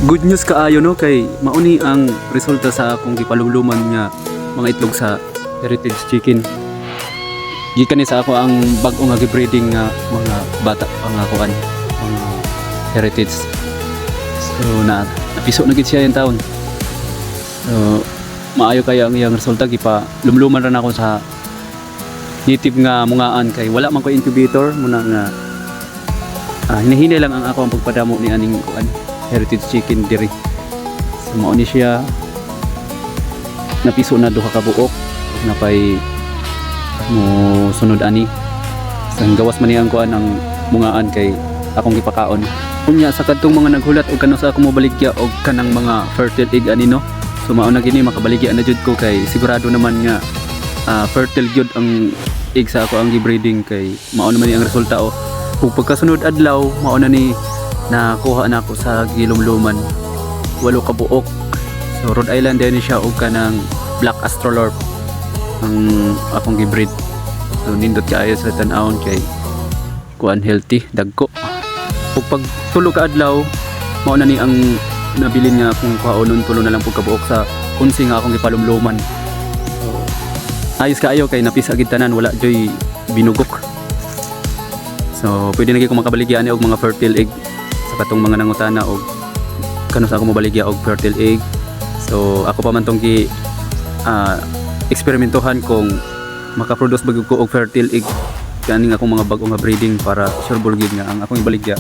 good news kaayo no kay mauni ang resulta sa akong gipalumluman nga mga itlog sa heritage chicken. Gikan ni sa ako ang bag-o nga gibreeding nga mga bata ang akuan ang heritage. So napiso na gid siya yung taon. So maayo kaya ang iyang resulta gipa lumluman ra nako sa native nga mungaan kay wala man ko incubator muna nga hinahinay lang ang ako ang pagpadamo ni aning kuan heritage chicken diri. So mao ni siya napiso na duha ka buok napay mo sunod ani sang gawas man ang kuan ang mungaan kay akong gipakaon unya sa kadtong mga naghulat og kano sa ako mobaligya og kanang mga fertile egg ani no. So mao na gini makabaligya na jud ko kay sigurado naman nga fertile gyud ang egg sa ako ang gibreeding kay mao naman ni ang resulta o kung pagkasunod adlaw mao na ni nakuha na ako sa gilumluman 8 ka buok. So Rhode Island din siya og kanang black astrolorp ang akong gibreed. So nindot kaayo sa tan-awon kay kuan healthy dagko. Ug pag tulo ka adlaw mao na ni ang nabilin nga akong kuhaonon tulo na lang pug kabuok sa unsi nga akong gipalumluman. So ayos kaayo kay napisa gid tanan wala joy binugok. So pwede na gyud ko makabaligyan og mga fertile egg sa katong mga nangutana og kano sa ako mobaligya og fertile egg. So ako pa man tong gi eksperimentohan kung makaproduce bagyo ko og fertile egg kaning akong mga bag-o nga breeding para sure gyud nga ang akong ibaligya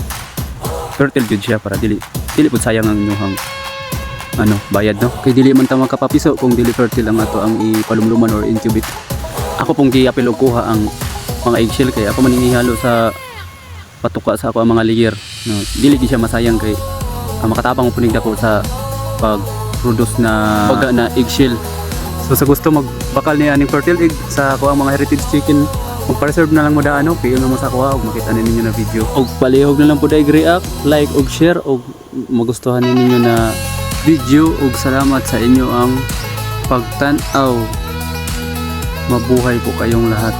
fertile gyud siya para dili pud sayang ang inyong bayad no kay dili man ta makapapiso kung dili fertile ang ato ang ipalumluman or incubate. Ako pong giapil og kuha ang mga eggshell kay ako maningihalo sa patuka sa ako ang mga layer no dili gyud siya masayang kay makatabang mo punig dako sa pag produce na baga na eggshell. So sa gusto magbakal niya aning fertile egg sa ako ang mga heritage chicken magpa-reserve na lang mo daano piyo na mo sa kuha ug makita ninyo na video og palihog na lang pud ay react like og share og magustuhan ninyo na video ug salamat sa inyo ang pagtan-aw. Mabuhay po kayong lahat.